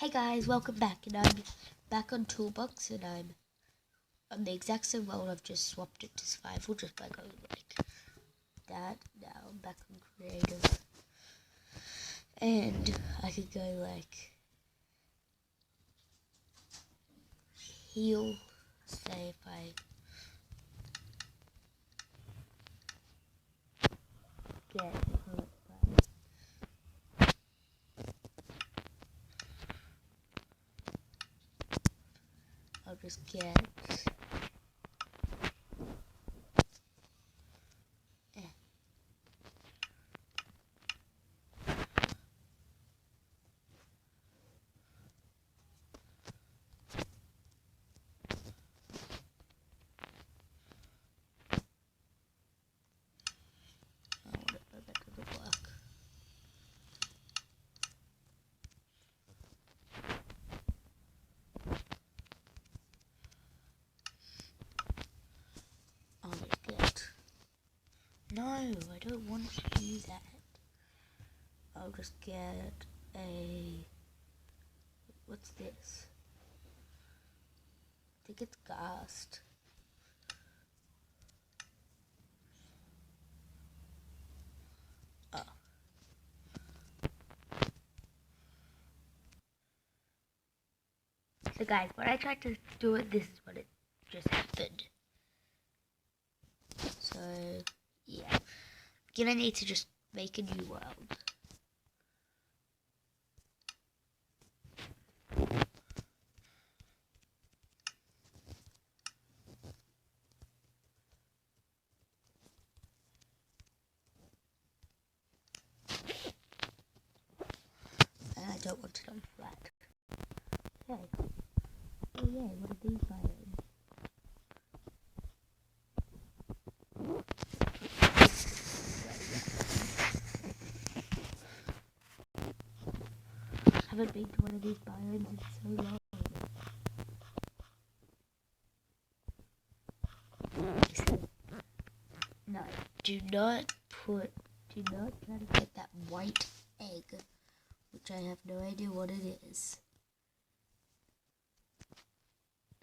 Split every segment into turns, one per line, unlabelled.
Hey guys, welcome back, and I'm back on Toolbox, and I'm on the exact same world. I've just swapped it to survival just by going like that. Now I'm back on creative, and I could go like heal. Say if I get I'll just get that doesn't work. I'll just get no, I don't want to do that. I'll just get a what's this? I think it's Ghast. So guys, when I tried to do it, this is what it just happened. So, yeah. I'm gonna need to just make a new world. And I don't want it on flat. Okay. Oh yeah, what are these biomes? I haven't been to one of these biomes in so long. No, do not try to get that white egg, which I have no idea what it is.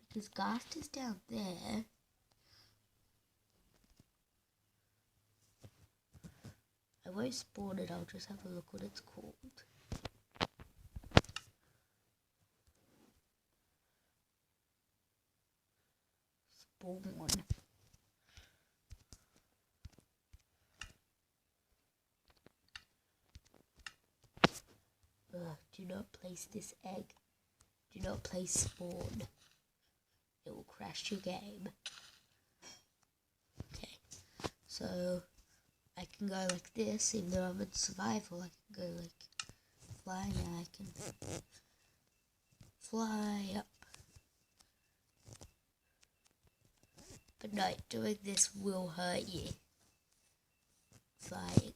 Because Ghast is down there. I won't spawn it, I'll just have a look what it's called. Spawn. Do not place this egg. Do not place spawn. It will crash your game. Okay, so I can go like this, even though I'm in survival. I can go like flying, and I can fly up. But no, doing this will hurt you. Flying.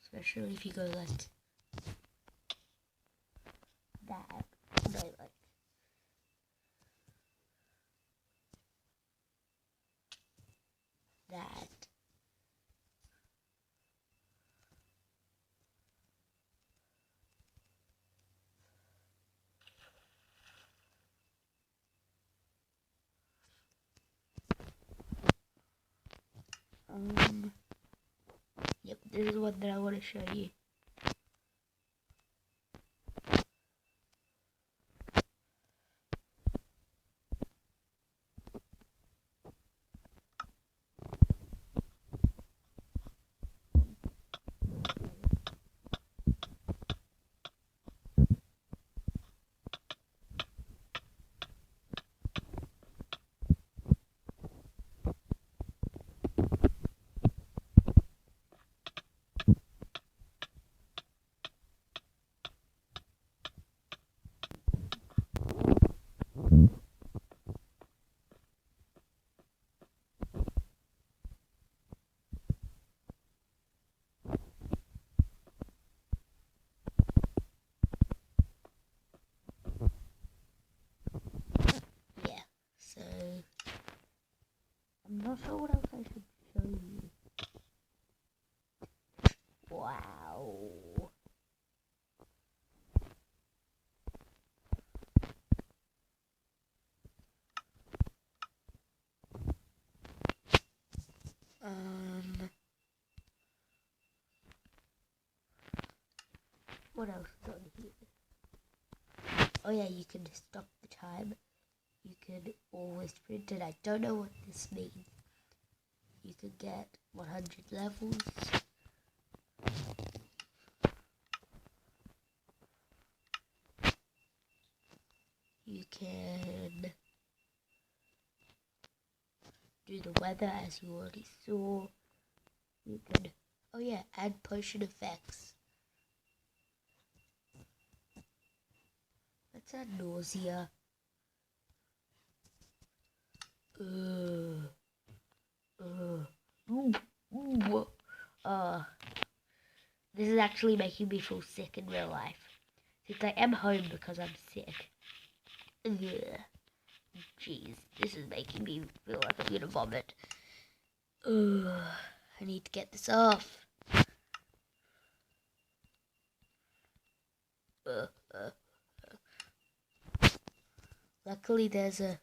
Especially if you go like that. No, like that. Yep, this is one that I want to show you. I'm not sure what else I should What else is on here? Oh yeah, you can stop the time. You can always print it. I don't know what this means. You can get 100 levels. You can do the weather as you already saw. You can, oh yeah, add potion effects. Let's add nausea. This is actually making me feel sick in real life. Since I am home because I'm sick. Jeez, this is making me feel like I'm gonna vomit. I need to get this off. Luckily there's a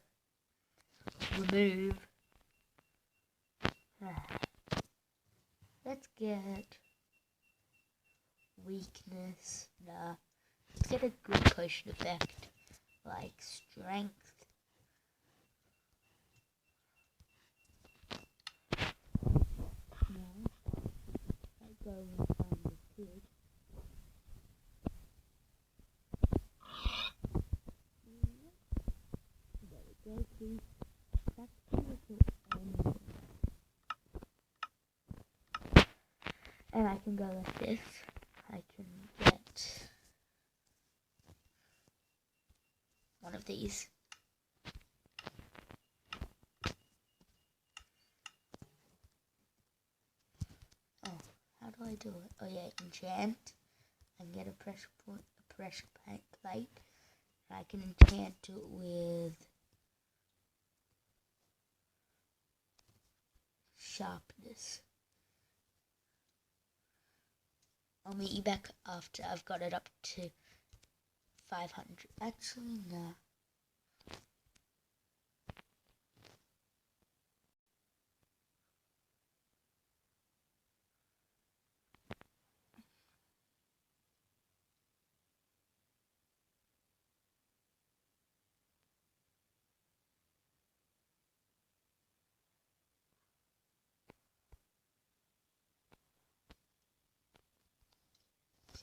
remove. Let's get weakness. Nah. Let's get a good potion effect. Like strength. No. I go and find the kid. There we go, please. That's beautiful. And I can go like this. I can get one of these. Oh, how do I do it? Oh yeah, enchant. I can get a pressure plate. And I can enchant it with sharpness. I'll meet you back after I've got it up to 500. Actually, no.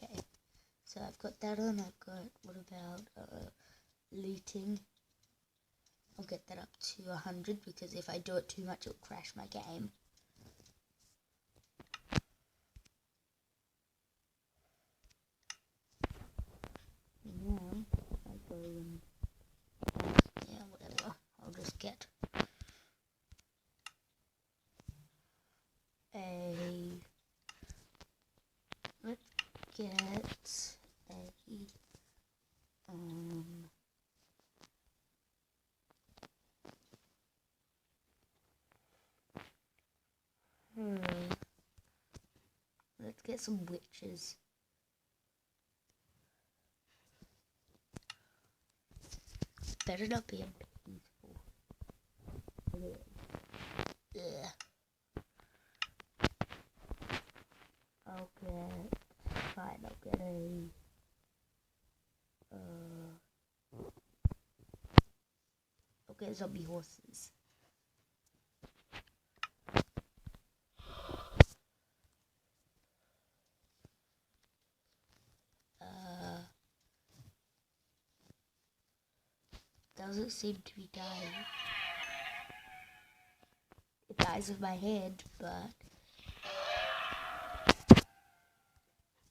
Okay, so I've got that on. I've got, what about looting? I'll get that up to 100 because if I do it too much, it'll crash my game. Now, I go and, yeah, whatever. I'll just get let's get let's get some witches. Better not be peaceful. Yeah. I'll get zombie horses. Doesn't seem to be dying. It dies with my hand, but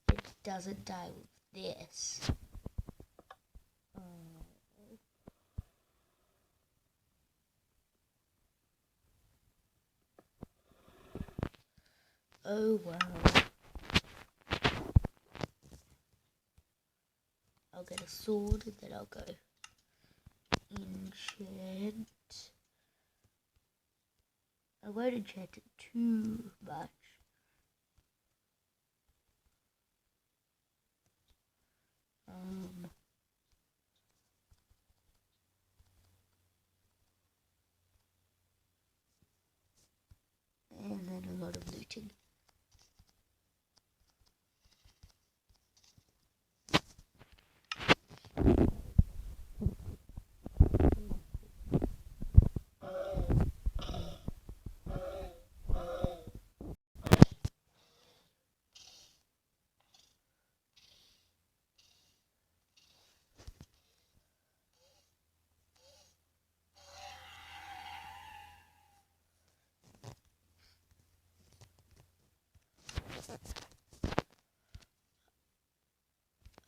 it doesn't die with this. Oh well. I'll get a sword and then I'll go enchant. I won't enchant it too much. And then waiting.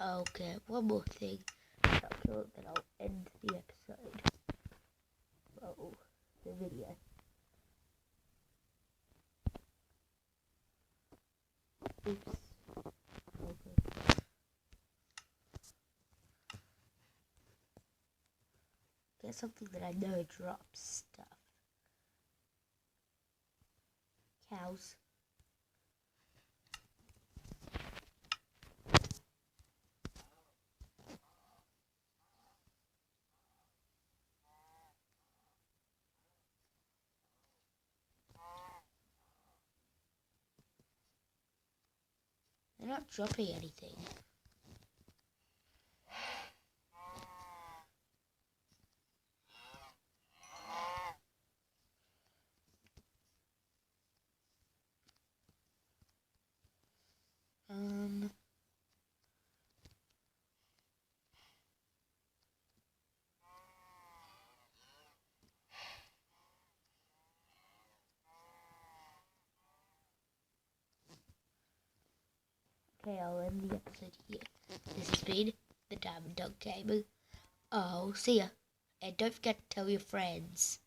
Okay, one more thing. I'll kill it, then I'll end the episode. Oh, the video. Oops. Okay. Get something that I know drops stuff. Cows. They're not dropping anything. Okay, I'll end the episode here. This has been the Diamond Dog Gamer. I'll see ya. And don't forget to tell your friends.